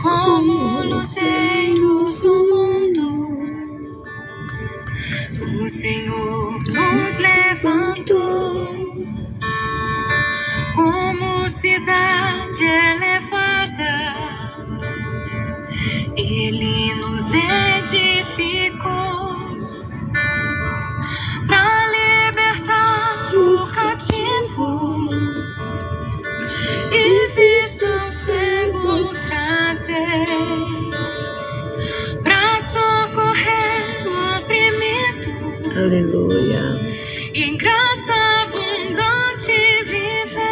como luzeiros no mundo. O Senhor nos levantou como cidade elevada. Ele nos edificou para libertar os cativos e vistos cegos trazer, para socorrer o oprimido. Aleluia. E em graça abundante viver.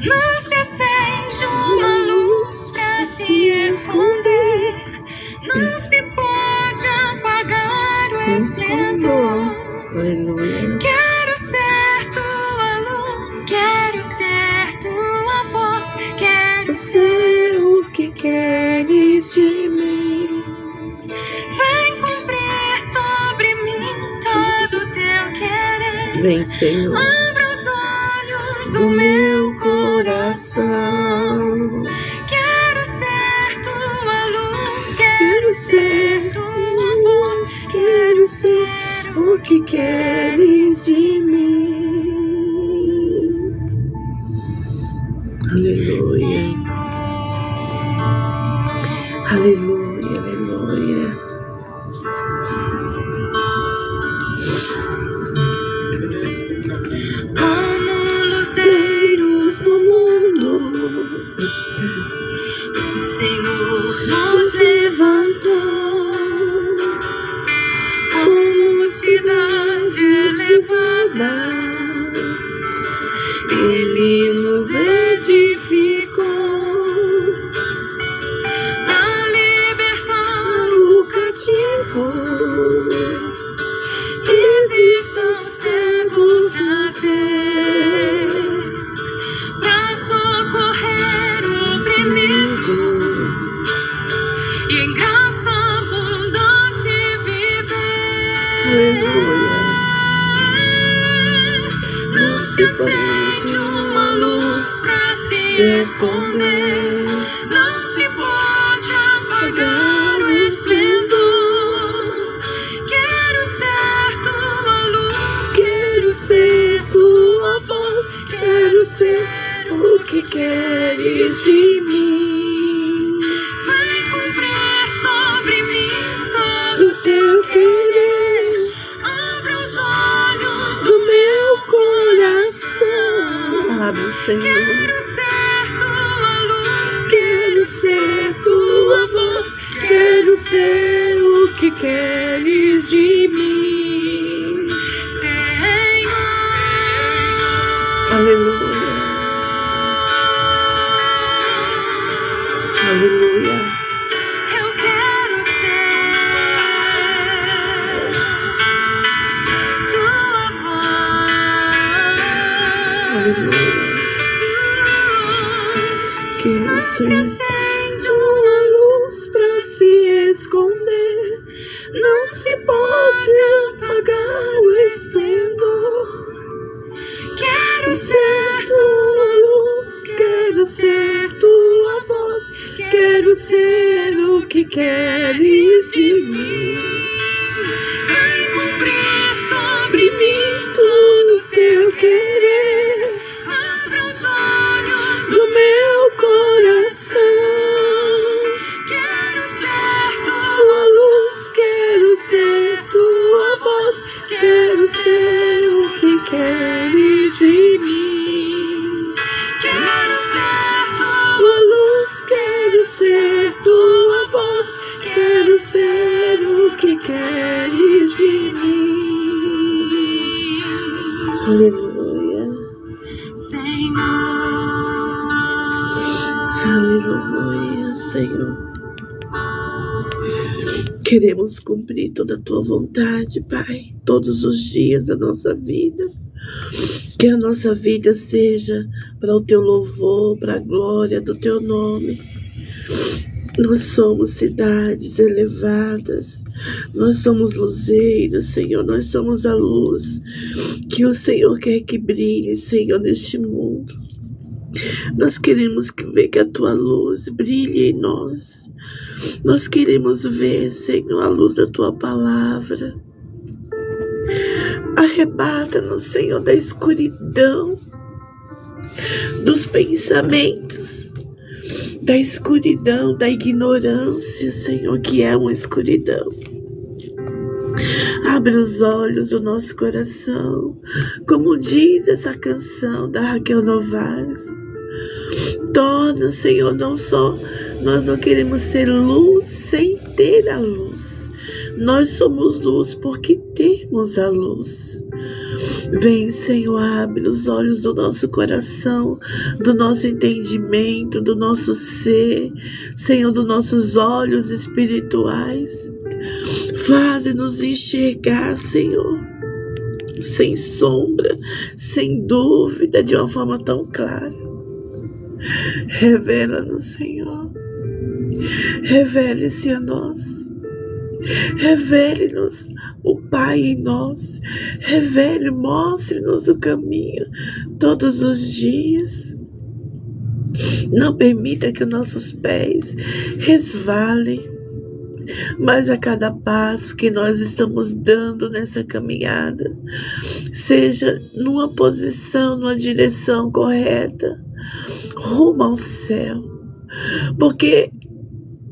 Não se acende uma luz para se esconder, não se pode apagar o esplendor. Aleluia. Quero ser tua luz, quero ser tua voz, quero ser o que queres de mim. Vem cumprir sobre mim todo teu querer. Vem, Senhor. Abra os olhos do meu coração. Quero ser tua luz, Quero ser tua voz, quero ser o que queres de mim. Aleluia. Aleluia, aleluia. Como luzeiros no mundo, o Senhor nos levantou como cidade elevada. Ele nos edificou para libertar o cativo e vistos cegos nascer, para socorrer o oprimido e em graça abundante viver. Aleluia. Não se acende uma luz pra se esconder, não se pode apagar o esplendor. Quero ser tua luz, Quero ser tua voz, quero ser o que queres de mim. vem cumprir sobre mim todo Do teu querer, Abra os olhos do meu coração. Abre, Senhor. Quero ser tua luz, Quero ser tua voz, quero ser o que queres de mim. Senhor. Aleluia. Aleluia. Eu quero ser tua voz. Aleluia. Quero Não se ser acende uma luz pra se esconder, não se pode apagar o esplendor. Quero Ser tua luz, quero ser tua voz, quero ser o que queres de mim. Vem cumprir sobre Sobre mim tudo teu querer, Abra os olhos do meu coração. Quero ser Tua luz, quero ser tua voz, quero ser o que queres de mim. Quero ser Tua luz, quero ser tua voz, quero ser o que queres de mim. Aleluia, Senhor. aleluia, Senhor. Queremos cumprir toda a tua vontade, Pai, todos os dias da nossa vida. Que a nossa vida seja para o teu louvor, para a glória do teu nome. Nós somos cidades elevadas, nós somos luzeiros, Senhor, nós somos a luz que o Senhor quer que brilhe, Senhor, neste mundo. Nós queremos ver que a tua luz brilhe em nós. Nós queremos ver, Senhor, a luz da tua palavra. Arrebata-nos, Senhor, da escuridão, dos pensamentos, da escuridão, da ignorância, Senhor, que é uma escuridão. Abre os olhos do nosso coração, como diz essa canção da Raquel Novaes. Torna, Senhor, não só nós não queremos ser luz sem ter a luz. Nós somos luz porque temos a luz. Vem, Senhor, abre os olhos do nosso coração, do nosso entendimento, do nosso ser, Senhor, dos nossos olhos espirituais. Faze-nos enxergar, Senhor, sem sombra, sem dúvida, de uma forma tão clara. Revela-nos, Senhor. Revele-se a nós. Revele-nos o Pai em nós. Revele, mostre-nos o caminho todos os dias. Não permita que os nossos pés resvalem, mas a cada passo que nós estamos dando nessa caminhada, seja numa posição, numa direção correta, rumo ao céu. Porque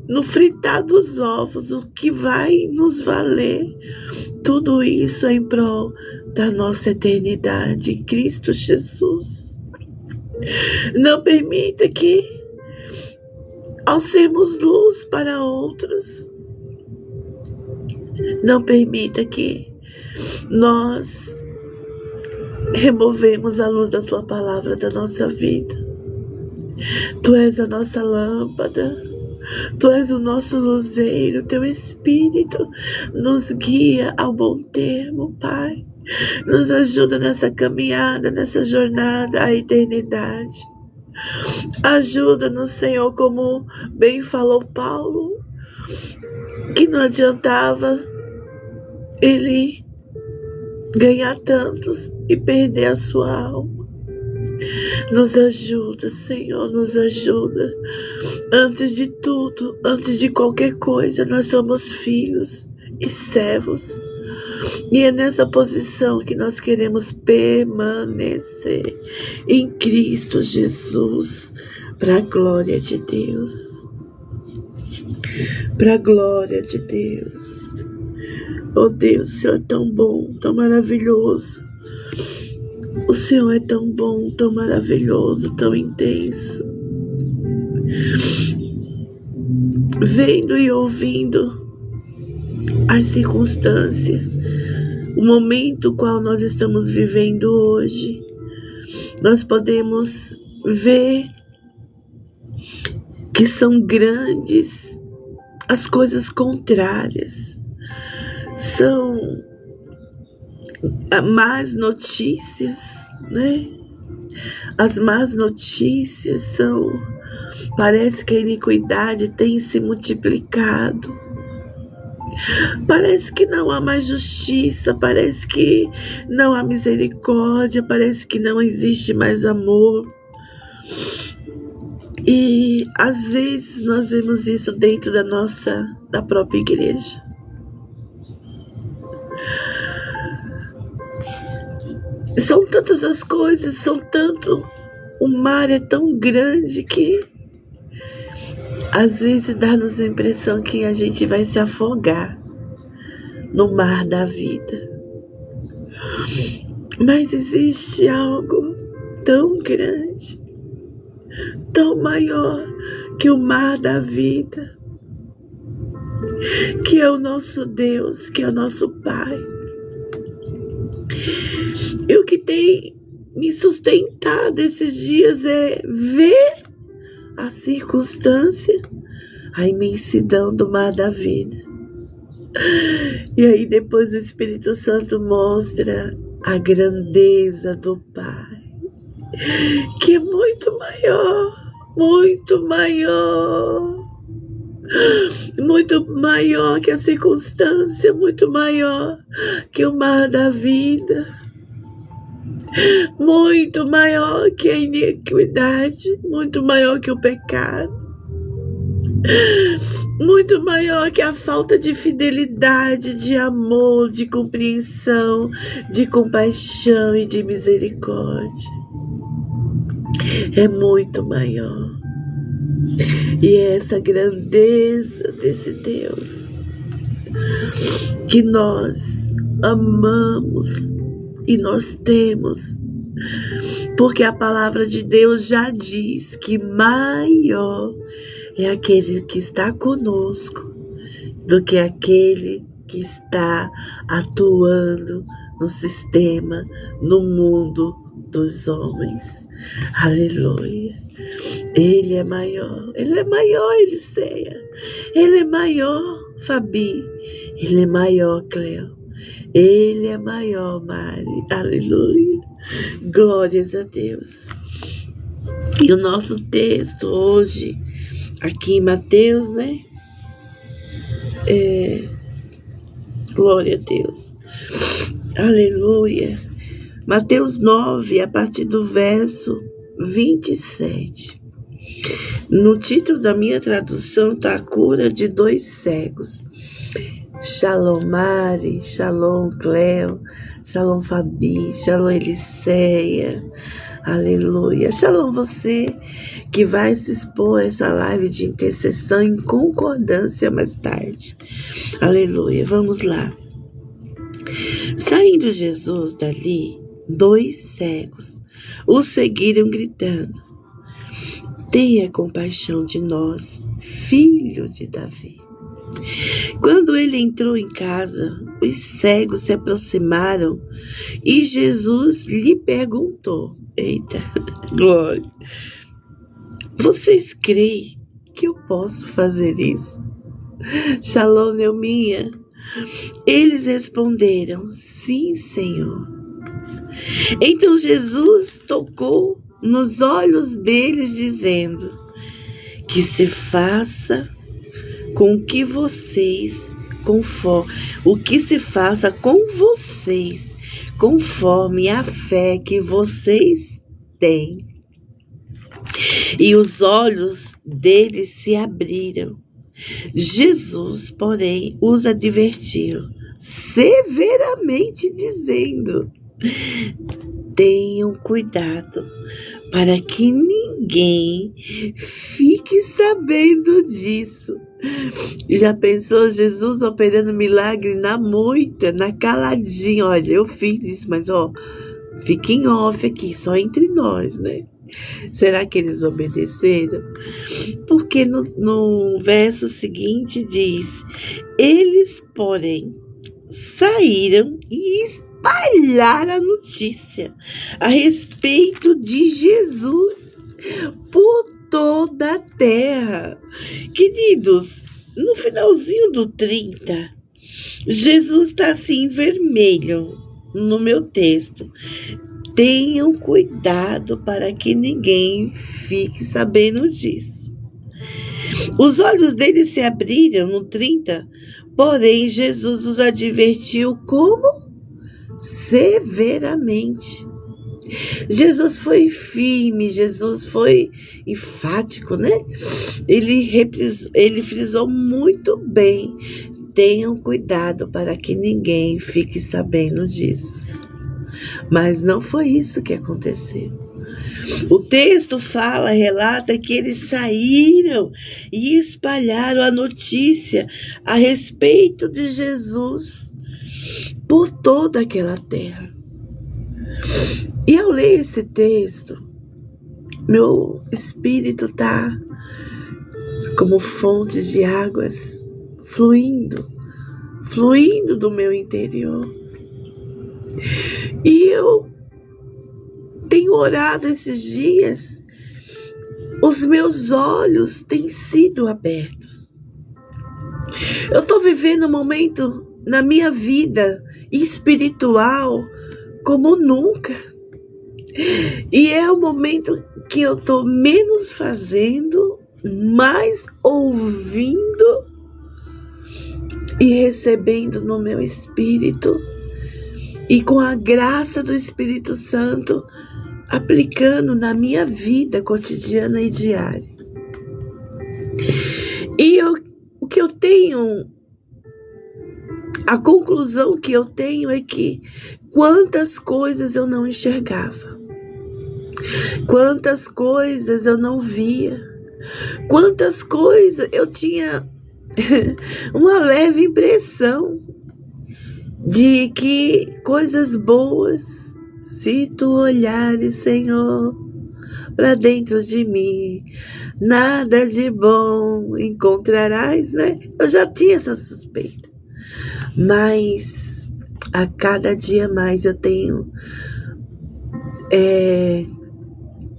no fritar dos ovos, o que vai nos valer, tudo isso é em prol da nossa eternidade em Cristo Jesus. Não permita que, ao sermos luz para outros, não permita que nós removemos a luz da tua palavra da nossa vida. Tu és a nossa lâmpada, tu és o nosso luzeiro, teu Espírito nos guia ao bom termo, Pai. Nos ajuda nessa caminhada, nessa jornada à eternidade. Ajuda-nos, Senhor, como bem falou Paulo, que não adiantava ele ganhar tantos e perder a sua alma. Nos ajuda, Senhor, nos ajuda. Antes de tudo, antes de qualquer coisa, nós somos filhos e servos. E é nessa posição que nós queremos permanecer em Cristo Jesus, para a glória de Deus. Para a glória de Deus. Oh Deus, o Senhor é tão bom, tão maravilhoso. O Senhor é tão bom, tão maravilhoso, tão intenso. Vendo e ouvindo as circunstâncias, o momento qual nós estamos vivendo hoje, nós podemos ver que são grandes as coisas contrárias, são más notícias, né? As más notícias são, parece que a iniquidade tem se multiplicado. Parece que não há mais justiça, parece que não há misericórdia, parece que não existe mais amor. E às vezes nós vemos isso dentro da própria igreja. São tantas as coisas, o mar é tão grande que às vezes dá-nos a impressão que a gente vai se afogar no mar da vida. Mas existe algo tão grande, tão maior que o mar da vida, que é o nosso Deus, que é o nosso Pai. E o que tem me sustentado esses dias é ver a circunstância, a imensidão do mar da vida. E aí depois o Espírito Santo mostra a grandeza do Pai, que é muito maior, muito maior que a circunstância, muito maior que o mar da vida. muito maior que a iniquidade, muito maior que o pecado, muito maior que a falta de fidelidade, de amor, de compreensão, de compaixão e de misericórdia. É muito maior. E é essa grandeza desse Deus que nós amamos e nós temos, porque a palavra de Deus já diz que maior é aquele que está conosco do que aquele que está atuando no sistema, no mundo dos homens. Aleluia. Ele é maior, Eliseia. Ele é maior, Fabi. Ele é maior, Cleo. Ele é maior, Mari. Aleluia. Glórias a Deus. E o nosso texto hoje, aqui em Mateus, né? Glória a Deus. Aleluia. Mateus 9, a partir do verso 27. No título da minha tradução está a cura de 2 cegos. Shalom Mari, Shalom Cleo, Shalom Fabi, Shalom Eliseia, aleluia. Shalom você que vai se expor a essa live de intercessão em concordância mais tarde. Aleluia, vamos lá. Saindo Jesus dali, 2 cegos o seguiram gritando: tenha compaixão de nós, filho de Davi. Quando ele entrou em casa, os cegos se aproximaram e Jesus lhe perguntou: eita, glória, vocês creem que eu posso fazer isso? Shalom, Neuminha. Eles responderam: sim, Senhor. Então Jesus tocou nos olhos deles, dizendo: que se faça com que vocês, o que se faça com vocês, conforme a fé que vocês têm. E os olhos deles se abriram. Jesus, porém, os advertiu severamente, dizendo: tenham cuidado para que ninguém fique sabendo disso. Já pensou Jesus operando milagre na moita, na caladinha? Olha, eu fiz isso, mas fica em off aqui, só entre nós, né? Será que eles obedeceram? Porque no verso seguinte diz: eles, porém, saíram e espalharam a notícia a respeito de Jesus por toda a terra. Queridos, no finalzinho do 30, Jesus está assim em vermelho no meu texto. Tenham cuidado para que ninguém fique sabendo disso. Os olhos deles se abriram no 30, porém Jesus os advertiu como? Severamente. Jesus foi firme, Jesus foi enfático, né? Ele frisou muito bem: tenham cuidado para que ninguém fique sabendo disso. Mas não foi isso que aconteceu. O texto relata que eles saíram e espalharam a notícia a respeito de Jesus por toda aquela terra. E ao ler esse texto, meu espírito está como fonte de águas fluindo do meu interior. E eu tenho orado esses dias, os meus olhos têm sido abertos. Eu estou vivendo um momento na minha vida espiritual como nunca. E é o momento que eu estou menos fazendo, mais ouvindo e recebendo no meu espírito e com a graça do Espírito Santo, aplicando na minha vida cotidiana e diária. E o que eu tenho, a conclusão que eu tenho é que quantas coisas eu não enxergava, quantas coisas eu não via, quantas coisas eu tinha uma leve impressão de que coisas boas, se tu olhares, Senhor, para dentro de mim, nada de bom encontrarás, né? Eu já tinha essa suspeita, mas a cada dia mais eu tenho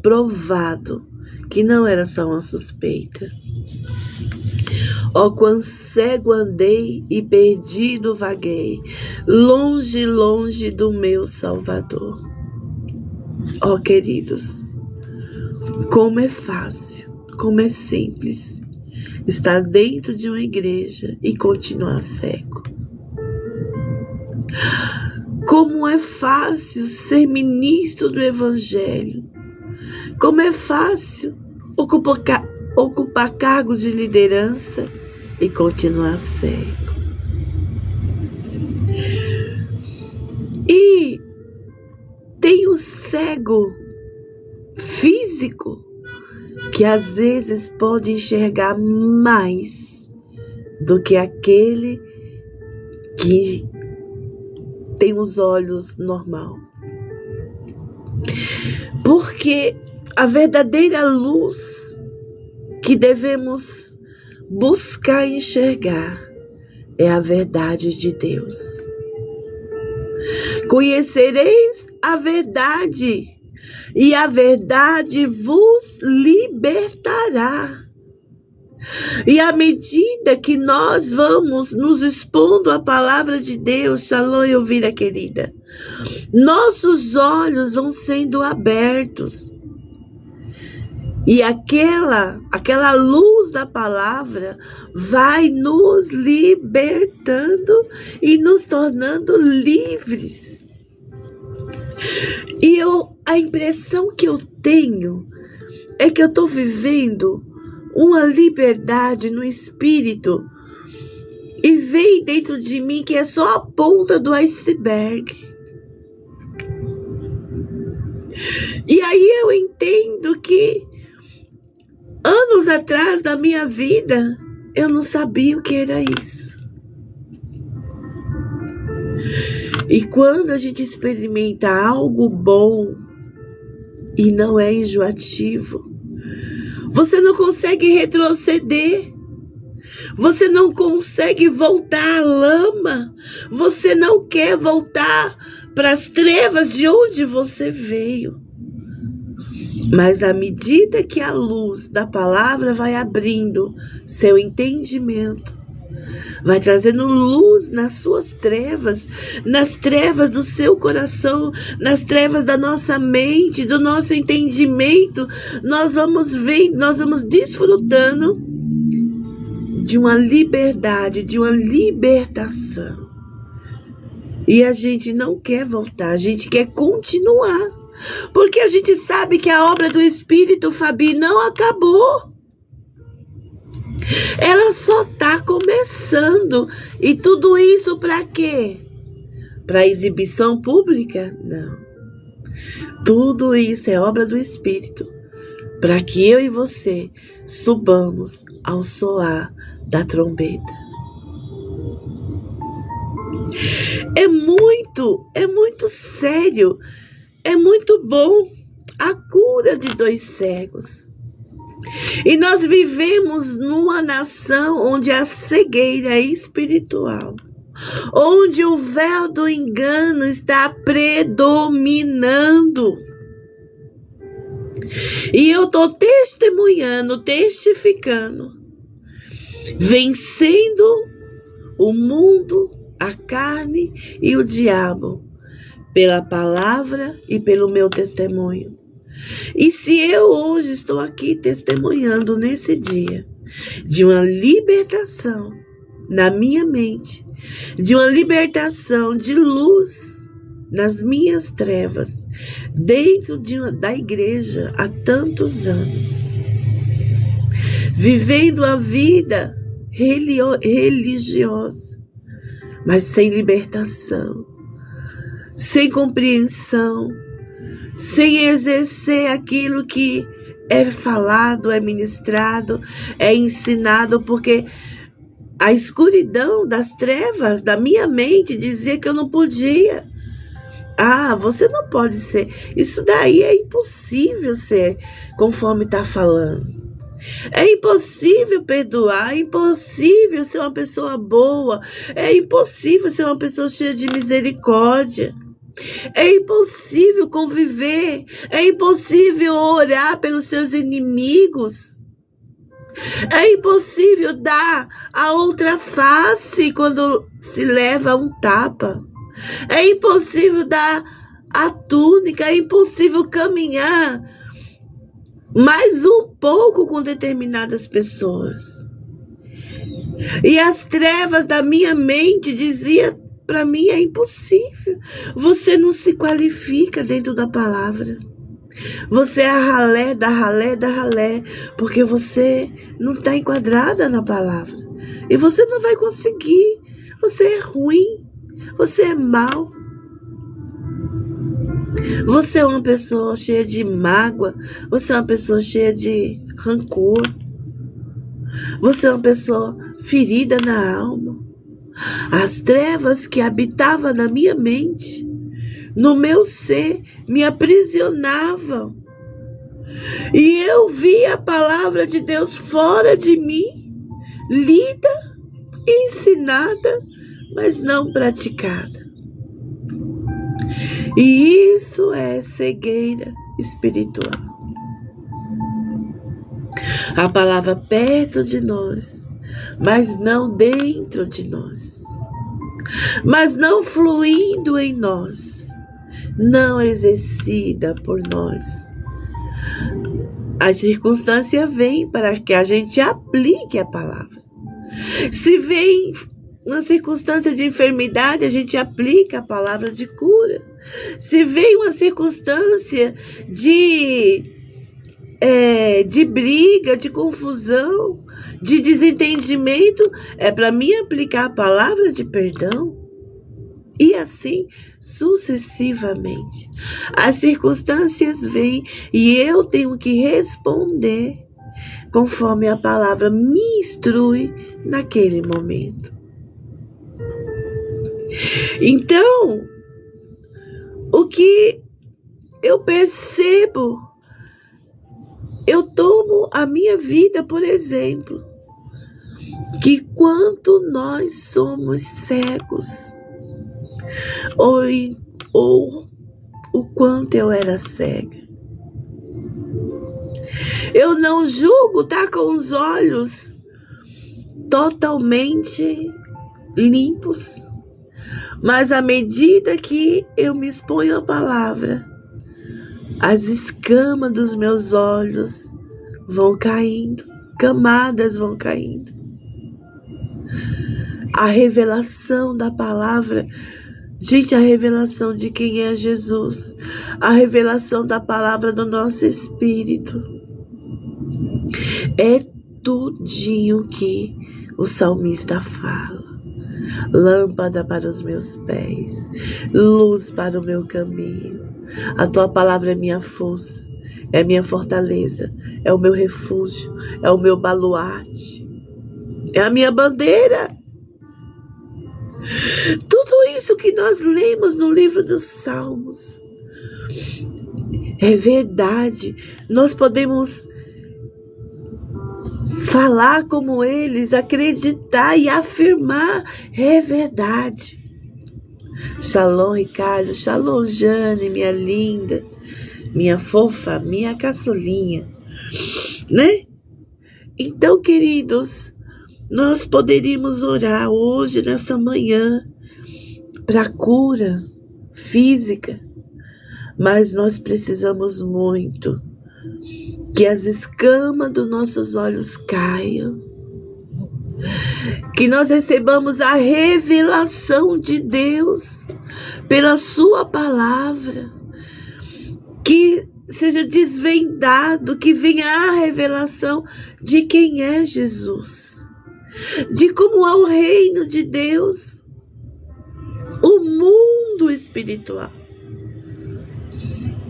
provado que não era só uma suspeita. Ó, quão cego andei e perdido vaguei, longe, longe do meu Salvador. Ó, queridos, como é fácil, como é simples estar dentro de uma igreja e continuar cego. Como é fácil ser ministro do Evangelho. Como é fácil ocupar cargo de liderança e continuar cego. E tem o cego físico que às vezes pode enxergar mais do que aquele que tem os olhos normal. Porque a verdadeira luz que devemos buscar enxergar é a verdade de Deus. Conhecereis a verdade, e a verdade vos libertará. E à medida que nós vamos nos expondo à palavra de Deus, Shalom e Ouvida querida, nossos olhos vão sendo abertos. E aquela luz da palavra vai nos libertando e nos tornando livres. E a impressão que eu tenho é que eu estou vivendo uma liberdade no espírito e vem dentro de mim que é só a ponta do iceberg. E aí eu entendo que anos atrás da minha vida, eu não sabia o que era isso. E quando a gente experimenta algo bom e não é enjoativo, você não consegue retroceder. Você não consegue voltar à lama. Você não quer voltar para as trevas de onde você veio. Mas à medida que a luz da palavra vai abrindo seu entendimento, vai trazendo luz nas suas trevas, nas trevas do seu coração, nas trevas da nossa mente, do nosso entendimento, nós vamos vendo, nós vamos desfrutando de uma liberdade, de uma libertação. E a gente não quer voltar, a gente quer continuar. Porque a gente sabe que a obra do Espírito, Fabi, não acabou. Ela só está começando. E tudo isso para quê? Para exibição pública? Não. Tudo isso é obra do Espírito. Para que eu e você subamos ao soar da trombeta. É muito sério. É muito bom a cura de 2 cegos. E nós vivemos numa nação onde a cegueira é espiritual, onde o véu do engano está predominando. E eu estou testemunhando, testificando, vencendo o mundo, a carne e o diabo, pela palavra e pelo meu testemunho. E se eu hoje estou aqui testemunhando nesse dia de uma libertação na minha mente, de uma libertação de luz, nas minhas trevas, dentro da igreja há tantos anos, vivendo a vida religiosa, mas sem libertação, sem compreensão, sem exercer aquilo que é falado, é ministrado, é ensinado, porque a escuridão das trevas da minha mente dizia que eu não podia. Ah, você não pode ser. Isso daí é impossível ser conforme está falando. É impossível perdoar, é impossível ser uma pessoa boa, é impossível ser uma pessoa cheia de misericórdia. É impossível conviver, é impossível orar pelos seus inimigos. É impossível dar a outra face quando se leva um tapa. É impossível dar a túnica, é impossível caminhar mais um pouco com determinadas pessoas. E as trevas da minha mente diziam para mim, é impossível. Você não se qualifica dentro da palavra. Você é a ralé, da ralé, da ralé, porque você não está enquadrada na palavra. E você não vai conseguir. Você é ruim. Você é mau. Você é uma pessoa cheia de mágoa. Você é uma pessoa cheia de rancor. Você é uma pessoa ferida na alma. As trevas que habitavam na minha mente, no meu ser, me aprisionavam. E eu via a palavra de Deus fora de mim, lida, ensinada, mas não praticada. E isso é cegueira espiritual. A palavra perto de nós, mas não dentro de nós. Mas não fluindo em nós. Não exercida por nós. A circunstância vem para que a gente aplique a palavra. Se vem uma circunstância de enfermidade, a gente aplica a palavra de cura. Se vem uma circunstância de briga, de confusão, de desentendimento, é para mim aplicar a palavra de perdão. E assim sucessivamente. As circunstâncias vêm e eu tenho que responder conforme a palavra me instrui naquele momento. Então, o que eu percebo, eu tomo a minha vida por exemplo, que quanto nós somos cegos, ou o quanto eu era cega. Eu não julgo estar com os olhos totalmente limpos, mas à medida que eu me exponho à palavra, as escamas dos meus olhos vão caindo, camadas vão caindo. A revelação da palavra, gente, a revelação de quem é Jesus, a revelação da palavra do nosso espírito, é tudinho que o salmista fala. Lâmpada para os meus pés, luz para o meu caminho. A tua palavra é minha força, é minha fortaleza, é o meu refúgio, é o meu baluarte, é a minha bandeira. Tudo isso que nós lemos no livro dos Salmos é verdade. Nós podemos falar como eles, acreditar e afirmar, é verdade. Shalom, Ricardo, shalom, Jane, minha linda, minha fofa, minha caçulinha, né? Então, queridos, nós poderíamos orar hoje, nessa manhã, para cura física, mas nós precisamos muito que as escamas dos nossos olhos caiam, que nós recebamos a revelação de Deus pela sua palavra, que seja desvendado, que venha a revelação de quem é Jesus, de como é o reino de Deus, o mundo espiritual,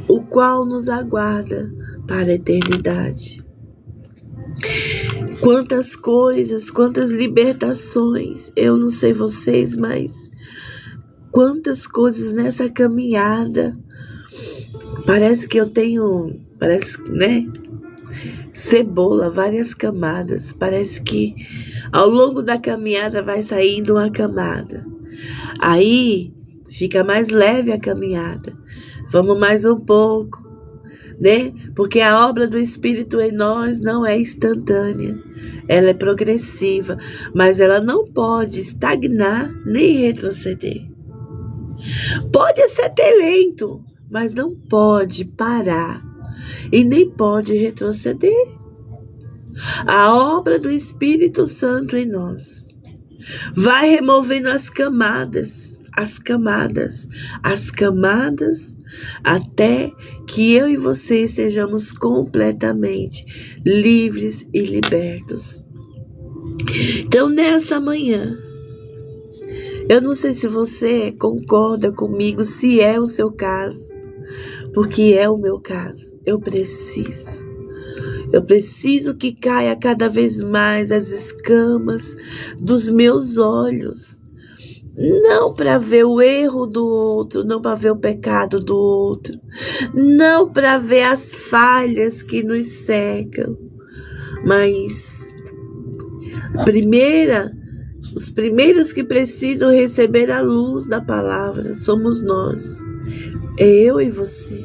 o qual nos aguarda para a eternidade. Quantas coisas, quantas libertações, eu não sei vocês, mas quantas coisas nessa caminhada. Parece que eu tenho, né? Cebola, várias camadas. Parece que ao longo da caminhada vai saindo uma camada. Aí fica mais leve a caminhada. Vamos mais um pouco, né? Porque a obra do Espírito em nós não é instantânea. Ela é progressiva, mas ela não pode estagnar nem retroceder. Pode ser ter lento, mas não pode parar e nem pode retroceder. A obra do Espírito Santo em nós vai removendo as camadas, até que eu e você estejamos completamente livres e libertos. Então, nessa manhã, eu não sei se você concorda comigo, se é o seu caso, porque é o meu caso. Eu preciso que caia cada vez mais as escamas dos meus olhos, não para ver o erro do outro, não para ver o pecado do outro, não para ver as falhas que nos cercam, mas os primeiros que precisam receber a luz da palavra somos nós, é eu e você.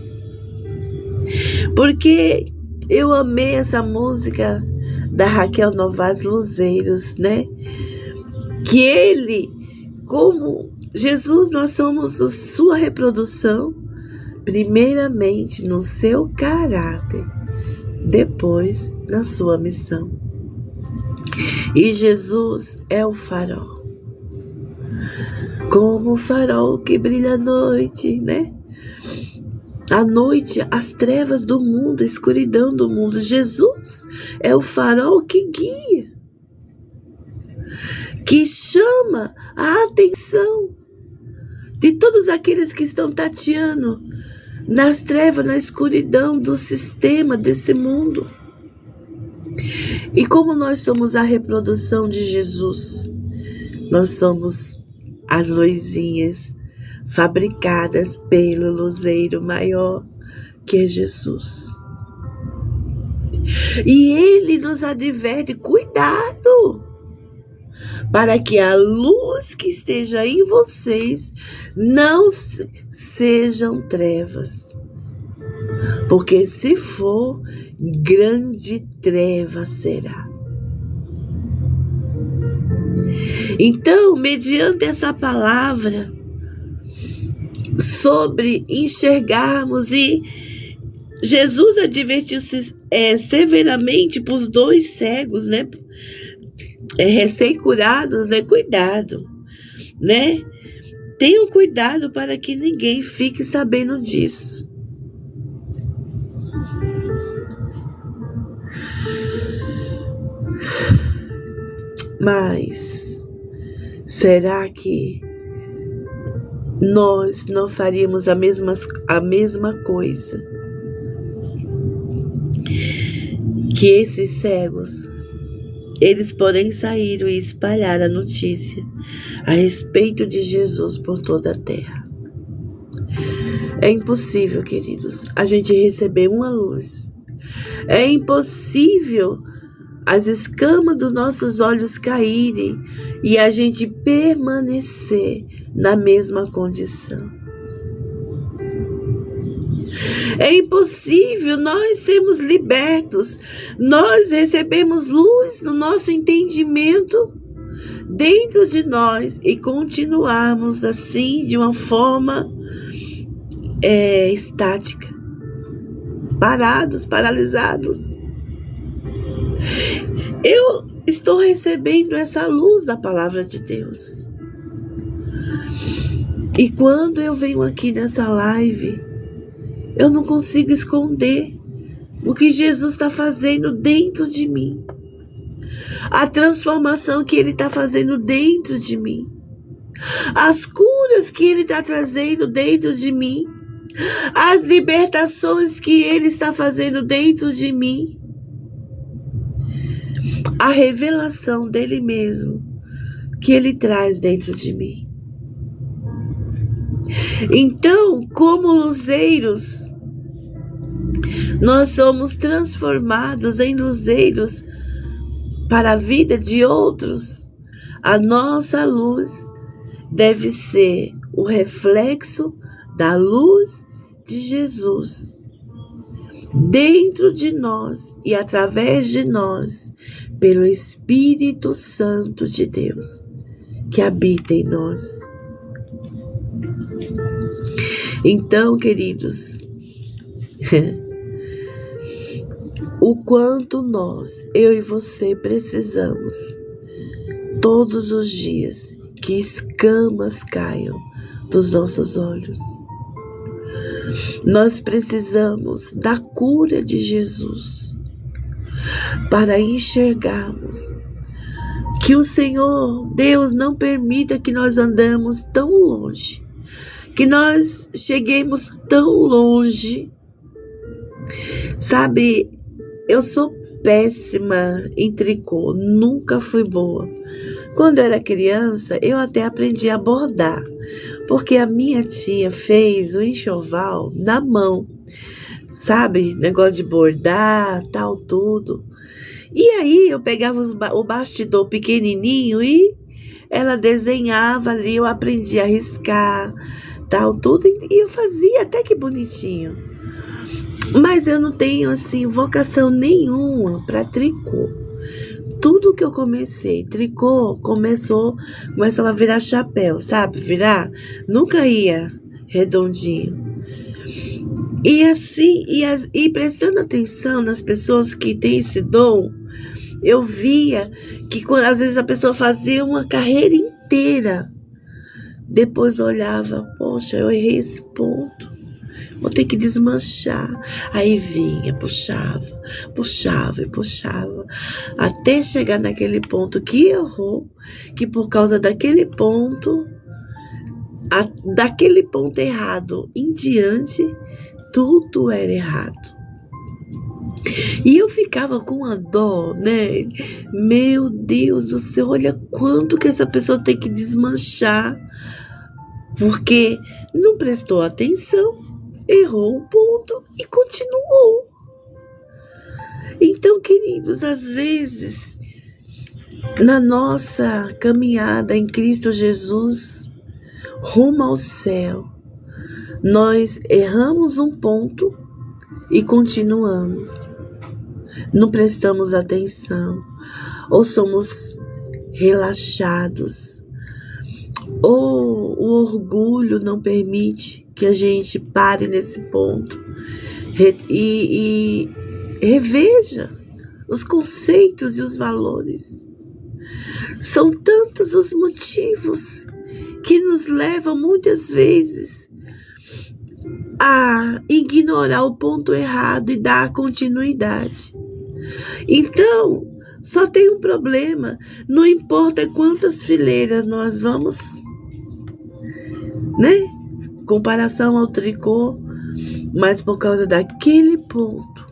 Porque eu amei essa música da Raquel Novaes, Luzeiros, né? Que ele, como Jesus, nós somos sua reprodução, primeiramente no seu caráter, depois na sua missão. E Jesus é o farol, como o farol que brilha à noite, né? À noite, as trevas do mundo, a escuridão do mundo. Jesus é o farol que guia, que chama a atenção de todos aqueles que estão tateando nas trevas, na escuridão do sistema desse mundo. E como nós somos a reprodução de Jesus, nós somos as luzinhas fabricadas pelo luzeiro maior, que é Jesus. E ele nos adverte: cuidado, para que a luz que esteja em vocês não sejam trevas. Porque se for, grande treva será. Então, mediante essa palavra, sobre enxergarmos, e Jesus advertiu severamente para os 2 cegos, né? Recém-curados, né? Cuidado, né? Tenham cuidado para que ninguém fique sabendo disso. Mas será que nós não faríamos a mesma coisa que esses cegos? Eles, porém, saíram e espalharam a notícia a respeito de Jesus por toda a terra. É impossível, queridos, a gente receber uma luz. É impossível as escamas dos nossos olhos caírem e a gente permanecer na mesma condição. É impossível nós sermos libertos, nós recebemos luz no nosso entendimento dentro de nós e continuarmos assim de uma forma estática, parados, paralisados. Eu estou recebendo essa luz da palavra de Deus. E quando eu venho aqui nessa live, eu não consigo esconder o que Jesus está fazendo dentro de mim. A transformação que Ele está fazendo dentro de mim. As curas que Ele está trazendo dentro de mim. As libertações que Ele está fazendo dentro de mim. A revelação dEle mesmo que Ele traz dentro de mim. Então, como luzeiros, nós somos transformados em luzeiros para a vida de outros. A nossa luz deve ser o reflexo da luz de Jesus dentro de nós e através de nós, pelo Espírito Santo de Deus que habita em nós. Então, queridos, o quanto nós, eu e você, precisamos todos os dias que escamas caiam dos nossos olhos. Nós precisamos da cura de Jesus para enxergarmos que o Senhor, Deus, não permita que nós andemos tão longe, que nós cheguemos tão longe. Sabe, eu sou péssima em tricô, nunca fui boa. Quando eu era criança, eu até aprendi a bordar, porque a minha tia fez o enxoval na mão, sabe? Negócio de bordar, tal, tudo. E aí eu pegava o bastidor pequenininho e ela desenhava ali, eu aprendi a riscar, tal, tudo, e eu fazia até que bonitinho. Mas eu não tenho, assim, vocação nenhuma para tricô. Tudo que eu comecei, tricô, começava a virar chapéu, sabe? Virar, nunca ia redondinho. E assim, e prestando atenção nas pessoas que têm esse dom, eu via que às vezes a pessoa fazia uma carreira inteira. Depois olhava, poxa, eu errei esse ponto, vou ter que desmanchar. Aí vinha, puxava, até chegar naquele ponto que errou, que por causa daquele ponto errado em diante, tudo era errado. E eu ficava com a dó, né? Meu Deus do céu, olha quanto que essa pessoa tem que desmanchar, porque não prestou atenção, errou um ponto e continuou. Então, queridos, às vezes, na nossa caminhada em Cristo Jesus, rumo ao céu, nós erramos um ponto e continuamos. Não prestamos atenção, ou somos relaxados, ou o orgulho não permite que a gente pare nesse ponto e reveja os conceitos e os valores. São tantos os motivos que nos levam muitas vezes a ignorar o ponto errado e dar continuidade. Então, só tem um problema, não importa quantas fileiras nós vamos, né? Comparação ao tricô, mas por causa daquele ponto,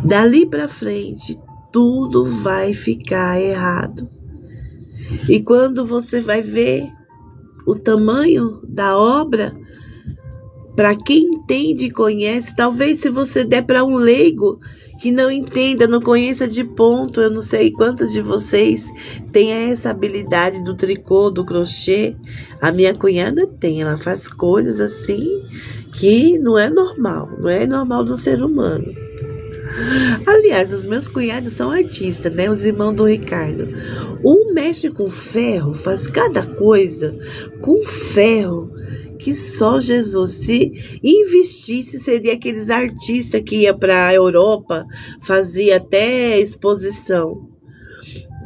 dali para frente, tudo vai ficar errado. E quando você vai ver o tamanho da obra, para quem entende e conhece, talvez se você der para um leigo que não entenda, não conheça de ponto, eu não sei quantos de vocês têm essa habilidade do tricô, do crochê. A minha cunhada tem, ela faz coisas assim que não é normal do ser humano. Aliás, os meus cunhados são artistas, né? Os irmãos do Ricardo. Um mexe com ferro, faz cada coisa com ferro que só Jesus, se investisse, seria aqueles artistas que ia para a Europa, fazia até exposição.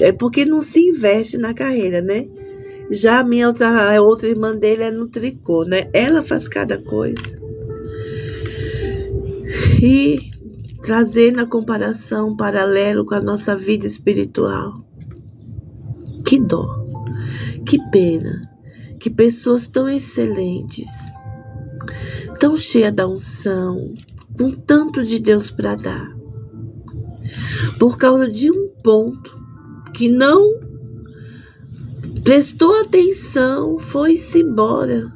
É porque não se investe na carreira, né? Já a outra irmã dele é no tricô, né? Ela faz cada coisa. E trazendo a comparação paralelo com a nossa vida espiritual. Que dó, que pena, que pessoas tão excelentes, tão cheias da unção, com tanto de Deus para dar, por causa de um ponto que não prestou atenção, foi-se embora.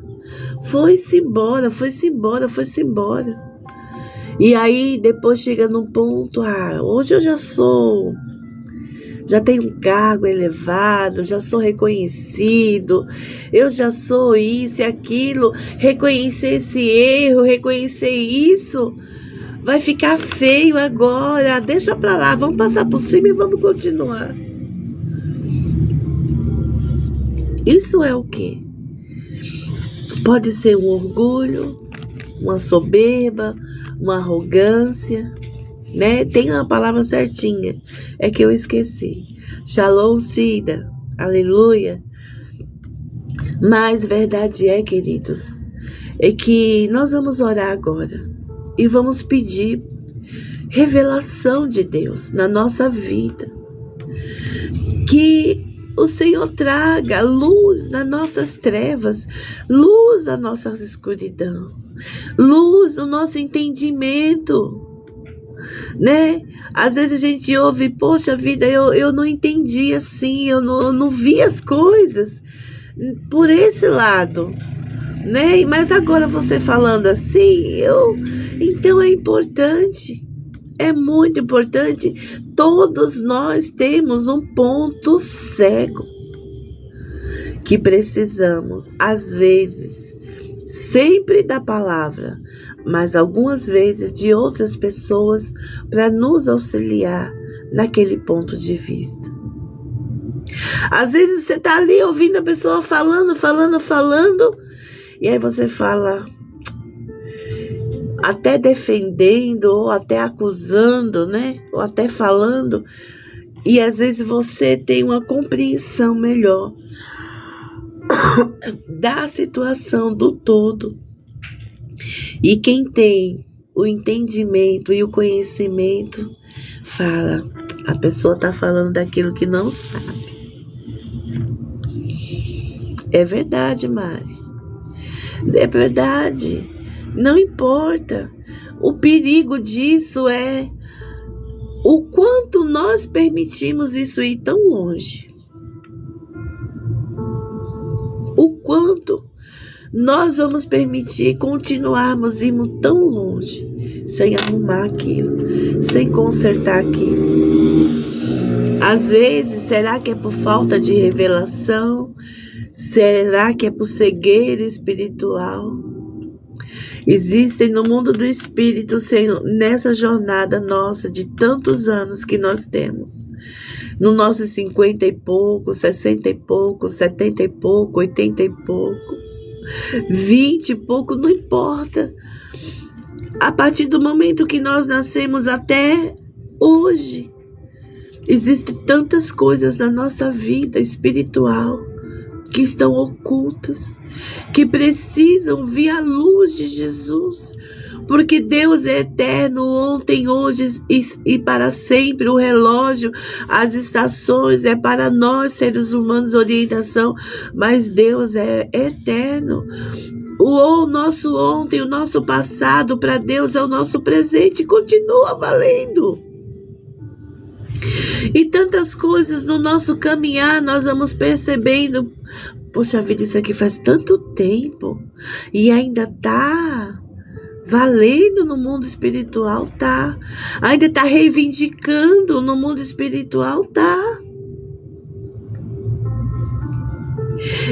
E aí depois chega num ponto, hoje eu já tenho um cargo elevado, já sou reconhecido, eu já sou isso e aquilo, reconhecer esse erro, reconhecer isso, vai ficar feio agora, deixa pra lá, vamos passar por cima e vamos continuar. Isso é o quê? Pode ser um orgulho, uma soberba, uma arrogância, né? Tem uma palavra certinha, é que eu esqueci. Shalom, Cida, aleluia. Mas verdade é, queridos, é que nós vamos orar agora e vamos pedir revelação de Deus na nossa vida. Que o Senhor traga luz nas nossas trevas, luz na nossa escuridão, luz no nosso entendimento, né? Às vezes a gente ouve, poxa vida, eu não entendi assim, eu não vi as coisas por esse lado, né? Mas agora você falando assim, então é importante. É muito importante. Todos nós temos um ponto cego que precisamos, às vezes, sempre da palavra, mas algumas vezes de outras pessoas para nos auxiliar naquele ponto de vista. Às vezes você está ali ouvindo a pessoa falando, e aí você fala, até defendendo, ou até acusando, né? Ou até falando, e às vezes você tem uma compreensão melhor da situação do todo. E quem tem o entendimento e o conhecimento fala, a pessoa está falando daquilo que não sabe. É verdade, Mari. É verdade. Não importa. O perigo disso é o quanto nós permitimos isso ir tão longe. O quanto nós vamos permitir continuarmos indo tão longe, sem arrumar aquilo, sem consertar aquilo. Às vezes, será que é por falta de revelação? Será que é por cegueira espiritual? Existem no mundo do espírito, Senhor, nessa jornada nossa de tantos anos que nós temos, no nossos 50 e pouco, 60 e pouco, 70 e pouco, 80 e pouco, 20 e pouco, não importa. A partir do momento que nós nascemos até hoje, existem tantas coisas na nossa vida espiritual que estão ocultas, que precisam vir à luz de Jesus, porque Deus é eterno, ontem, hoje e para sempre. O relógio, as estações é para nós seres humanos orientação, mas Deus é eterno. O nosso ontem, o nosso passado, para Deus é o nosso presente, continua valendo. E tantas coisas no nosso caminhar nós vamos percebendo, poxa vida, isso aqui faz tanto tempo e ainda tá valendo no mundo espiritual, tá? Ainda tá reivindicando no mundo espiritual, tá?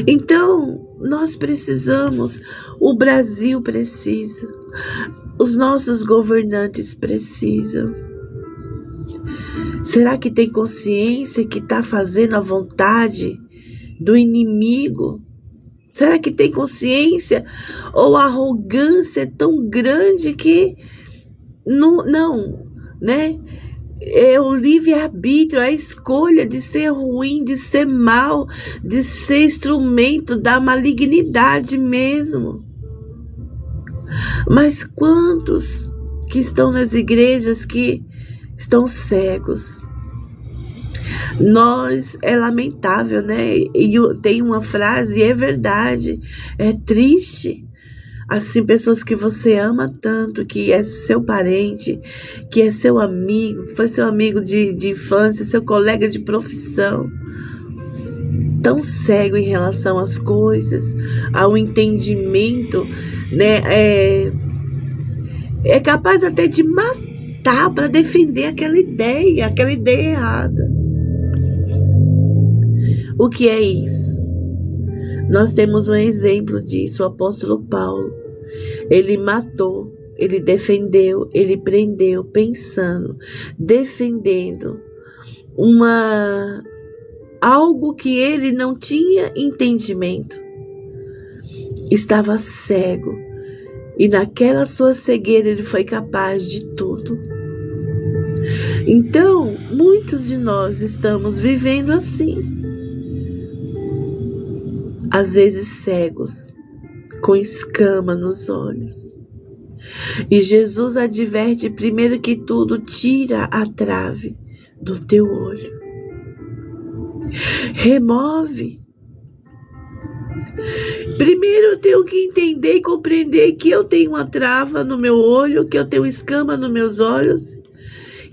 Então, nós precisamos, o Brasil precisa, os nossos governantes precisam. Será que tem consciência que está fazendo a vontade do inimigo? Será que tem consciência? Ou a arrogância é tão grande que não, né? É o livre-arbítrio, a escolha de ser ruim, de ser mal, de ser instrumento da malignidade mesmo. Mas quantos que estão nas igrejas que estão cegos? É lamentável, né? E tem uma frase, e é verdade, é triste. Assim, pessoas que você ama tanto, que é seu parente, que é seu amigo, foi seu amigo de infância, seu colega de profissão, tão cego em relação às coisas, ao entendimento, né? É capaz até de matar para defender aquela ideia errada. O que é isso? Nós temos um exemplo disso, o apóstolo Paulo. Ele matou, ele defendeu, ele prendeu, pensando, defendendo algo que ele não tinha entendimento. Estava cego. E naquela sua cegueira ele foi capaz de tudo. Então, muitos de nós estamos vivendo assim. Às vezes cegos, com escama nos olhos. E Jesus adverte, primeiro que tudo, tira a trave do teu olho. Remove. Primeiro eu tenho que entender e compreender que eu tenho uma trava no meu olho, que eu tenho escama nos meus olhos,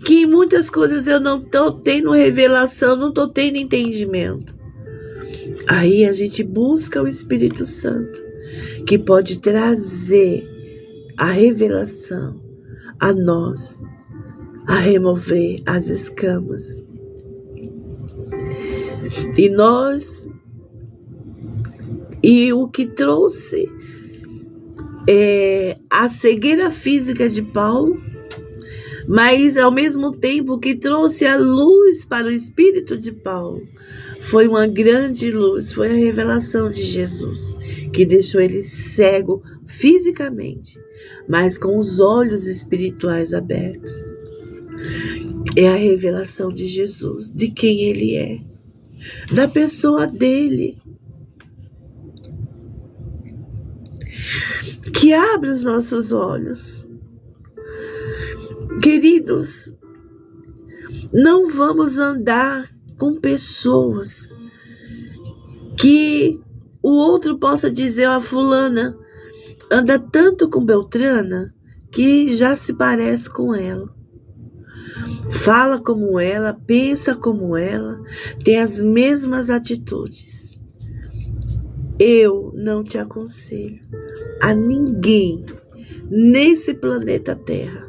que em muitas coisas eu não estou tendo revelação, não estou tendo entendimento. Aí a gente busca o Espírito Santo, que pode trazer a revelação a nós, a remover as escamas. E o que trouxe a cegueira física de Paulo, mas ao mesmo tempo que trouxe a luz para o espírito de Paulo, foi uma grande luz, foi a revelação de Jesus, que deixou ele cego fisicamente, mas com os olhos espirituais abertos. É a revelação de Jesus, de quem ele é, da pessoa dele, que abre os nossos olhos. Queridos, não vamos andar com pessoas que o outro possa dizer, ó, fulana anda tanto com Beltrana que já se parece com ela. Fala como ela, pensa como ela, tem as mesmas atitudes. Eu não te aconselho a ninguém nesse planeta Terra,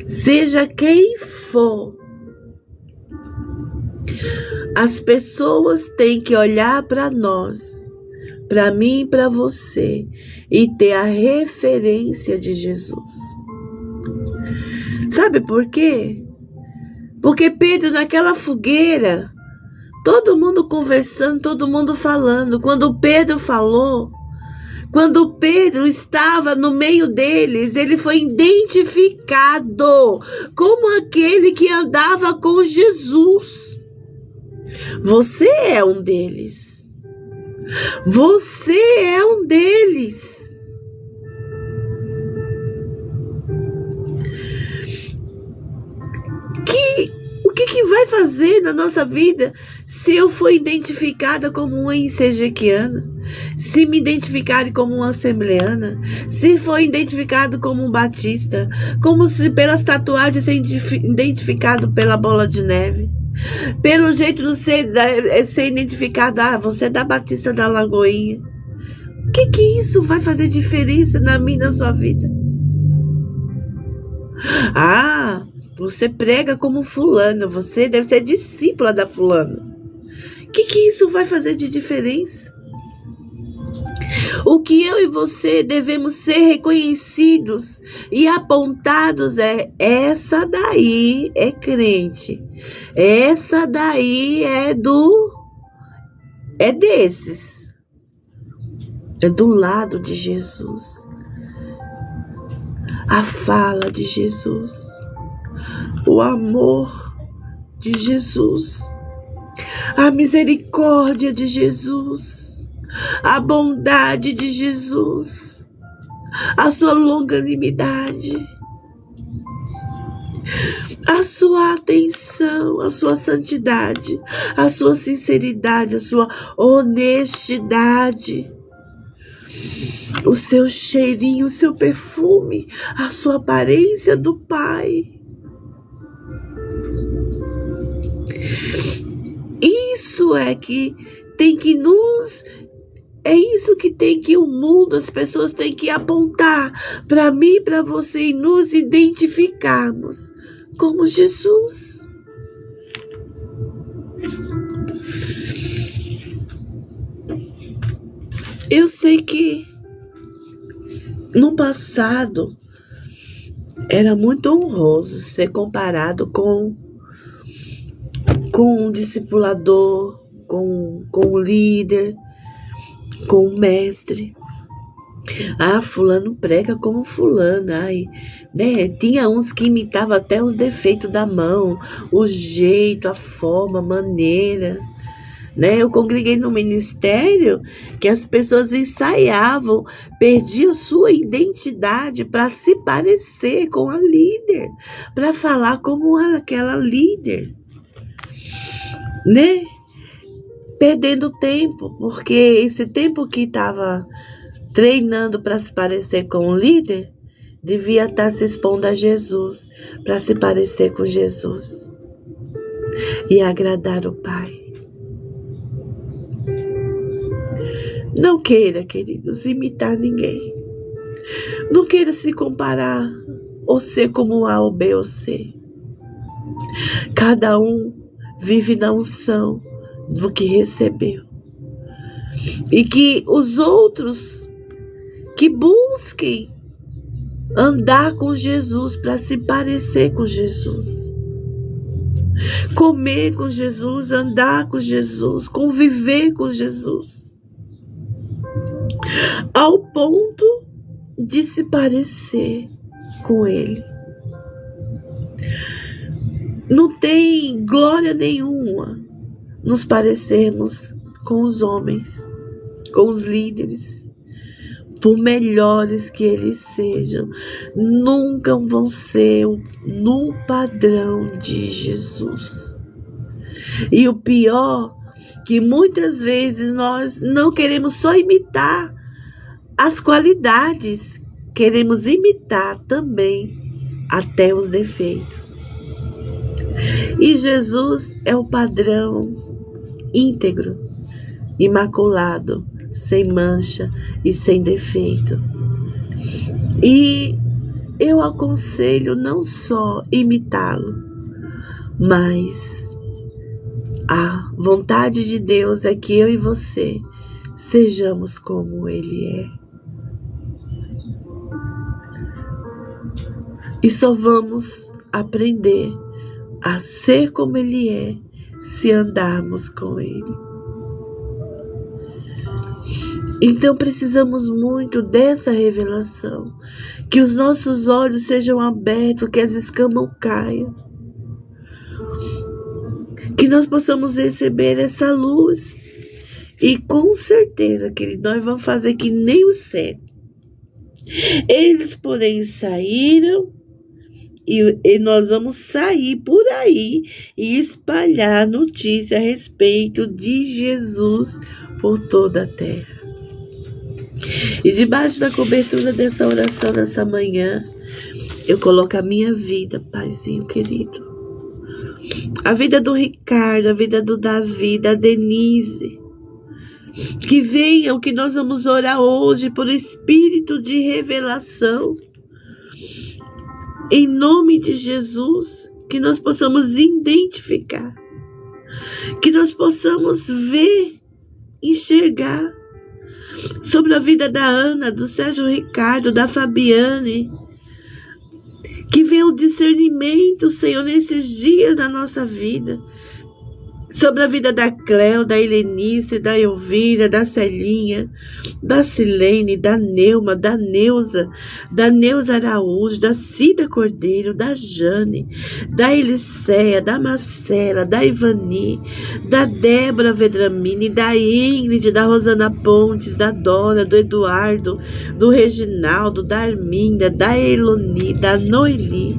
seja quem for. As pessoas têm que olhar para nós, para mim e para você, e ter a referência de Jesus. Sabe por quê? Porque Pedro, naquela fogueira, todo mundo conversando, todo mundo falando. Quando Pedro falou, quando Pedro estava no meio deles, ele foi identificado como aquele que andava com Jesus. Você é um deles. Você é um deles. O que vai fazer na nossa vida se eu for identificada como uma ensejequiana? Se me identificarem como uma assembleana? Se for identificado como um batista? Como se pelas tatuagens ser identificado pela bola de neve? Pelo jeito de ser identificado, você é da Batista da Lagoinha. O que isso vai fazer diferença na minha e na sua vida? Você prega como fulano, você deve ser discípula da fulana. O que isso vai fazer de diferença? O que eu e você devemos ser reconhecidos e apontados essa daí é crente. Essa daí é desses. É do lado de Jesus. A fala de Jesus. o amor de Jesus, a misericórdia de Jesus, a bondade de Jesus, a sua longanimidade, a sua atenção, a sua santidade, a sua sinceridade, a sua honestidade, o seu cheirinho, o seu perfume, a sua aparência do Pai. Isso é que tem que é isso que tem que o mundo, as pessoas têm que apontar para mim e para você e nos identificarmos como Jesus. Eu sei que no passado era muito honroso ser comparado com um discipulador, com um líder, com um mestre. Fulano prega como fulano. Né? Tinha uns que imitavam até os defeitos da mão, o jeito, a forma, a maneira. Né? Eu congreguei no ministério que as pessoas ensaiavam, perdiam sua identidade para se parecer com a líder, para falar como aquela líder. Né? Perdendo tempo, porque esse tempo que estava treinando para se parecer com o líder, devia estar se expondo a Jesus, para se parecer com Jesus e agradar o Pai. Não queira, queridos, imitar ninguém. Não queira se comparar ou ser como A ou B ou C. Cada um vive na unção do que recebeu. E que os outros que busquem andar com Jesus para se parecer com Jesus. Comer com Jesus, andar com Jesus, conviver com Jesus. Ao ponto de se parecer com Ele. Não tem glória nenhuma nos parecermos com os homens, com os líderes, por melhores que eles sejam, nunca vão ser no padrão de Jesus. E o pior, que muitas vezes nós não queremos só imitar as qualidades, queremos imitar também até os defeitos. E Jesus é o padrão íntegro, imaculado, sem mancha e sem defeito. E eu aconselho não só imitá-lo, mas a vontade de Deus é que eu e você sejamos como Ele é. E só vamos aprender a ser como Ele é se andarmos com Ele. Então precisamos muito dessa revelação, que os nossos olhos sejam abertos, que as escamas caiam, que nós possamos receber essa luz. E com certeza, querido, nós vamos fazer que nem o cego. Eles, porém, saíram e nós vamos sair por aí e espalhar a notícia a respeito de Jesus por toda a terra. E debaixo da cobertura dessa oração nessa manhã, eu coloco a minha vida, Paizinho querido. A vida do Ricardo, a vida do Davi, da Denise. Que venha o que nós vamos orar hoje por espírito de revelação. Em nome de Jesus, que nós possamos identificar, que nós possamos ver, enxergar sobre a vida da Ana, do Sérgio Ricardo, da Fabiane, que venha o discernimento, Senhor, nesses dias da nossa vida, sobre a vida da Cléo, da Helenice, da Elvira, da Celinha, da Silene, da Neuma, da Neuza Araújo, da Cida Cordeiro, da Jane, da Elicéia, da Marcela, da Ivani, da Débora Vedramini, da Ingrid, da Rosana Pontes, da Dora, do Eduardo, do Reginaldo, da Arminda, da Eloni, da Noeli,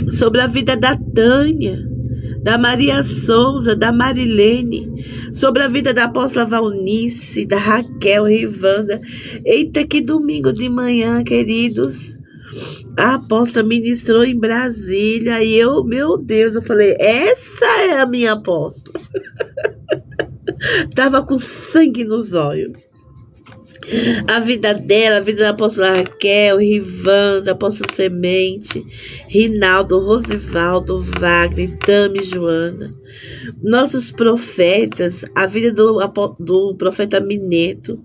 sobre a vida da Tânia, da Maria Souza, da Marilene, sobre a vida da apóstola Valnice, da Raquel Rivanda. Eita, que domingo de manhã, queridos, a apóstola ministrou em Brasília e eu, meu Deus, eu falei, essa é a minha apóstola. Tava com sangue nos olhos. A vida dela, a vida da apóstola Raquel, Rivanda, apóstolo Semente, Rinaldo, Rosivaldo, Wagner, Tami, Joana. Nossos profetas, a vida do profeta Mineto,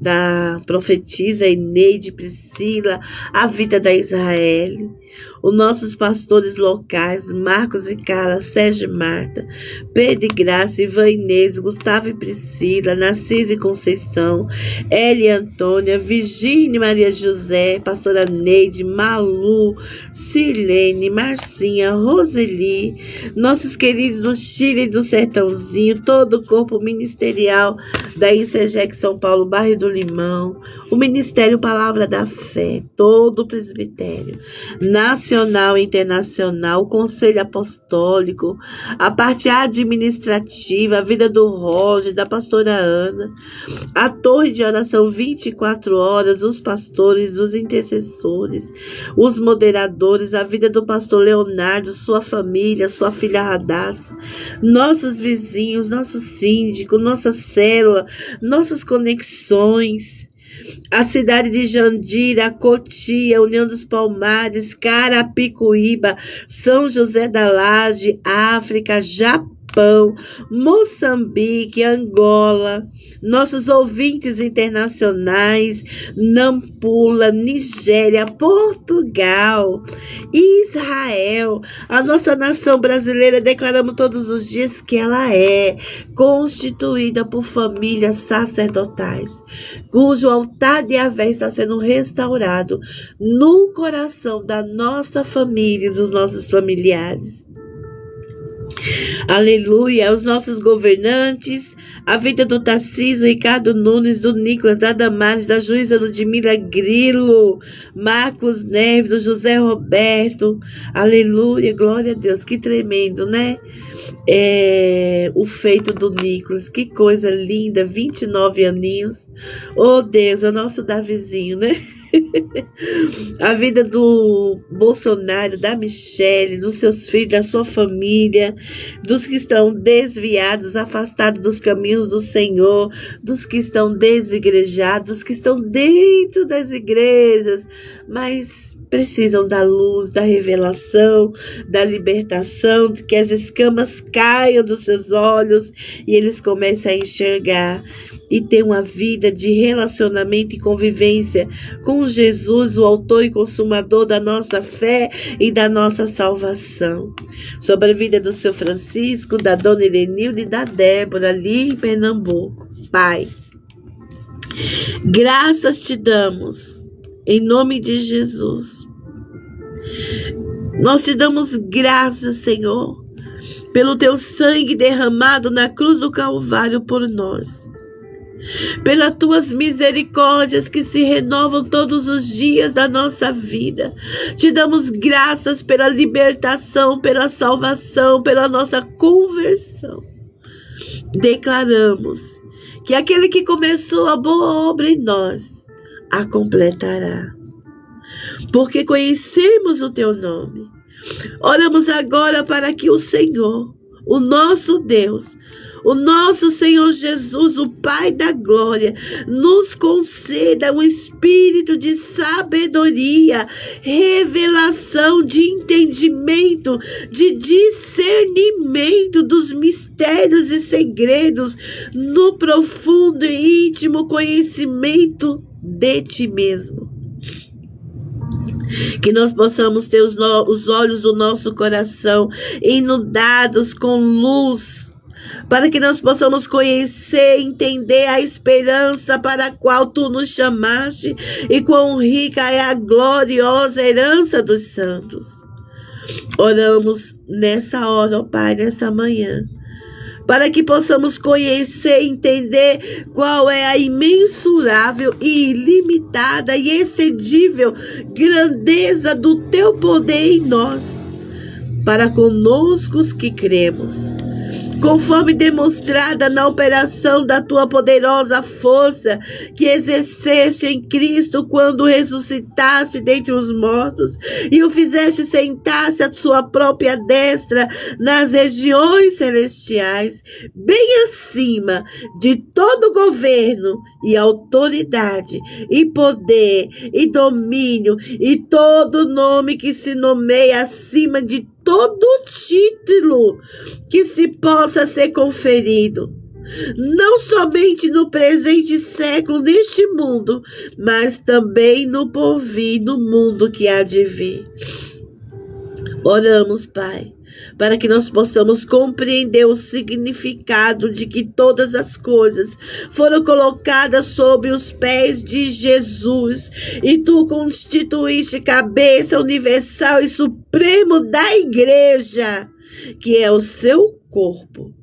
da profetisa Eneide Priscila, a vida da Israel. Os nossos pastores locais, Marcos e Carla, Sérgio e Marta, Pedro e Graça, Ivan e Inês, Gustavo e Priscila, Narcisa e Conceição, Elia e Antônia, Virgínia e Maria José, pastora Neide, Malu, Sirlene, Marcinha, Roseli, nossos queridos do Chile e do Sertãozinho, todo o corpo ministerial da ICEGEC São Paulo, Bairro do Limão, o Ministério Palavra da Fé, todo o presbitério, nacional e internacional, o Conselho Apostólico, a parte administrativa, a vida do Roger, da pastora Ana, a torre de oração 24 horas, os pastores, os intercessores, os moderadores, a vida do pastor Leonardo, sua família, sua filha Radassa, nossos vizinhos, nosso síndico, nossa célula, nossas conexões, a cidade de Jandira, Cotia, União dos Palmares, Carapicuíba, São José da Laje, África, Japão, Moçambique, Angola, nossos ouvintes internacionais, Nampula, Nigéria, Portugal, Israel, a nossa nação brasileira, declaramos todos os dias que ela é constituída por famílias sacerdotais, cujo altar de Yahvé está sendo restaurado no coração da nossa família e dos nossos familiares. Aleluia, os nossos governantes, a vida do Tarcísio, Ricardo Nunes, do Nicolas, da Damares, da juíza Ludmila Grilo, Marcos Neves, do José Roberto, aleluia, glória a Deus, que tremendo, né? O feito do Nicolas, que coisa linda, 29 aninhos, oh Deus, é o nosso Davizinho, né? A vida do Bolsonaro, da Michele, dos seus filhos, da sua família, dos que estão desviados, afastados dos caminhos do Senhor, dos que estão desigrejados, dos que estão dentro das igrejas, mas precisam da luz, da revelação, da libertação, que as escamas caiam dos seus olhos e eles comecem a enxergar e ter uma vida de relacionamento e convivência com Jesus, o autor e consumador da nossa fé e da nossa salvação. Sobre a vida do seu Francisco, da dona Irenilde e da Débora, ali em Pernambuco. Pai, graças te damos, em nome de Jesus. Nós te damos graças, Senhor, pelo teu sangue derramado na cruz do Calvário por nós. Pelas tuas misericórdias que se renovam todos os dias da nossa vida. Te damos graças pela libertação, pela salvação, pela nossa conversão. Declaramos que aquele que começou a boa obra em nós, a completará. Porque conhecemos o teu nome. Oramos agora para que o Senhor, o nosso Deus, o nosso Senhor Jesus, o Pai da glória, nos conceda um espírito de sabedoria, revelação, de entendimento, de discernimento dos mistérios e segredos, no profundo e íntimo conhecimento de ti mesmo. Que nós possamos ter os olhos do nosso coração inundados com luz, para que nós possamos conhecer e entender a esperança para a qual tu nos chamaste e quão rica é a gloriosa herança dos santos. Oramos nessa hora, ó Pai, nessa manhã, para que possamos conhecer e entender qual é a imensurável e ilimitada e excedível grandeza do teu poder em nós, para conosco os que cremos, conforme demonstrada na operação da tua poderosa força que exerceste em Cristo quando ressuscitaste dentre os mortos e o fizeste sentar-se à sua própria destra nas regiões celestiais, bem acima de todo governo e autoridade e poder e domínio e todo nome que se nomeia acima de todo título que se possa ser conferido, não somente no presente século neste mundo, mas também no porvir, no mundo que há de vir. Oramos, Pai, para que nós possamos compreender o significado de que todas as coisas foram colocadas sob os pés de Jesus e tu constituíste cabeça universal e supremo da igreja, que é o seu corpo,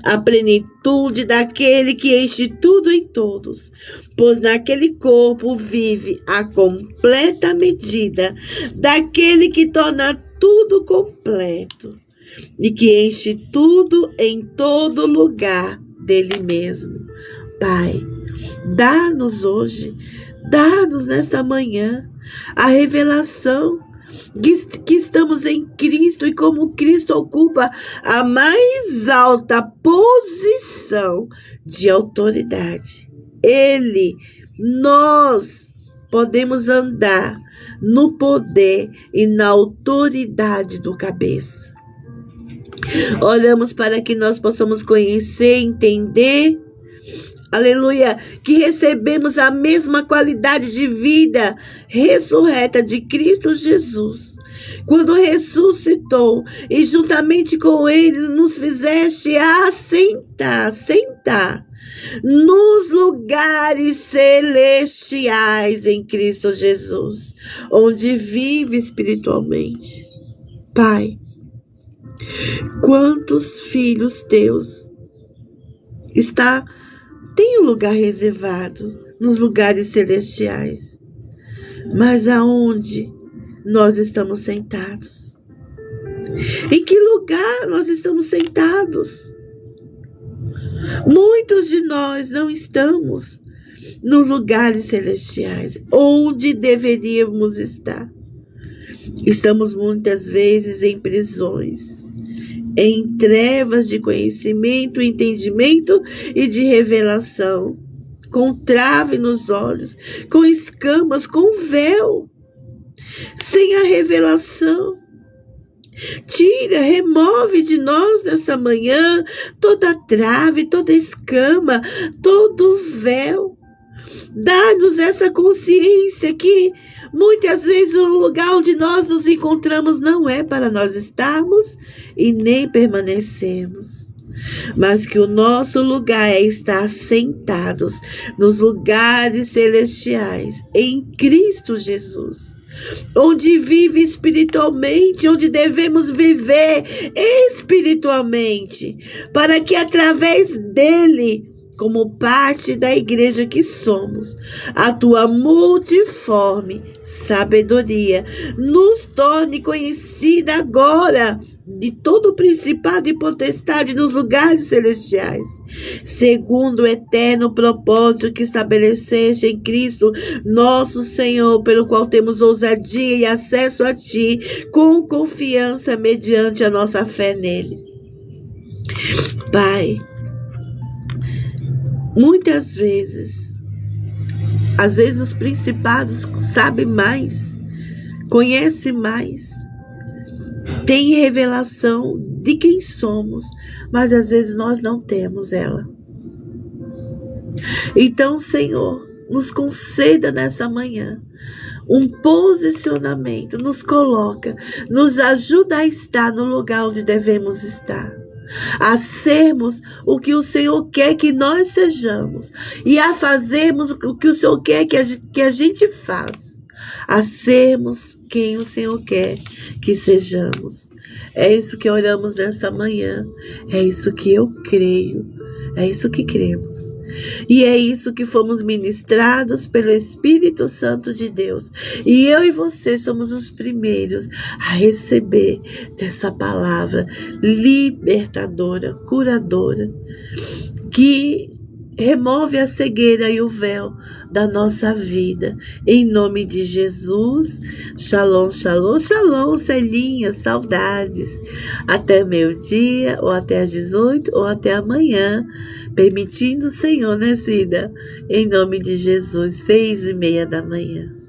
a plenitude daquele que enche tudo em todos, pois naquele corpo vive a completa medida daquele que torna tudo completo e que enche tudo em todo lugar dele mesmo. Pai, dá-nos hoje, dá-nos nessa manhã a revelação que estamos em Cristo e como Cristo ocupa a mais alta posição de autoridade. Nós podemos andar no poder e na autoridade do cabeça. Oramos para que nós possamos conhecer, entender, aleluia, que recebemos a mesma qualidade de vida ressurreta de Cristo Jesus, quando ressuscitou e juntamente com ele nos fizeste sentar nos lugares celestiais em Cristo Jesus, onde vive espiritualmente. Pai, quantos filhos teus tem um lugar reservado nos lugares celestiais, mas aonde nós estamos sentados? Em que lugar nós estamos sentados? Muitos de nós não estamos nos lugares celestiais, onde deveríamos estar. Estamos muitas vezes em prisões, em trevas de conhecimento, entendimento e de revelação, com trave nos olhos, com escamas, com véu, sem a revelação. Remove de nós nessa manhã toda trave, toda escama, todo véu. Dá-nos essa consciência que muitas vezes o lugar onde nós nos encontramos não é para nós estarmos e nem permanecermos, mas que o nosso lugar é estar sentados nos lugares celestiais em Cristo Jesus, onde vive espiritualmente, onde devemos viver espiritualmente, para que através dele, como parte da igreja que somos, a tua multiforme sabedoria nos torne conhecida agora de todo o principado e potestade nos lugares celestiais, segundo o eterno propósito que estabeleceste em Cristo, nosso Senhor, pelo qual temos ousadia e acesso a Ti, com confiança, mediante a nossa fé nele. Pai, muitas vezes, às vezes os principados sabem mais, conhecem mais, têm revelação de quem somos, mas às vezes nós não temos ela. Então, Senhor, nos conceda nessa manhã um posicionamento, nos coloca, nos ajuda a estar no lugar onde devemos estar, a sermos o que o Senhor quer que nós sejamos e a fazermos o que o Senhor quer que a gente faça, a sermos quem o Senhor quer que sejamos. É isso que oramos nessa manhã, é isso que eu creio, é isso que cremos. E é isso que fomos ministrados pelo Espírito Santo de Deus. E eu e você somos os primeiros a receber dessa palavra libertadora, curadora, que remove a cegueira e o véu da nossa vida. Em nome de Jesus. Shalom, shalom, shalom, Celinha, saudades. Até meio-dia, ou até às 18, ou até amanhã. Permitindo o Senhor, né, Cida? Em nome de Jesus, 6:30 da manhã.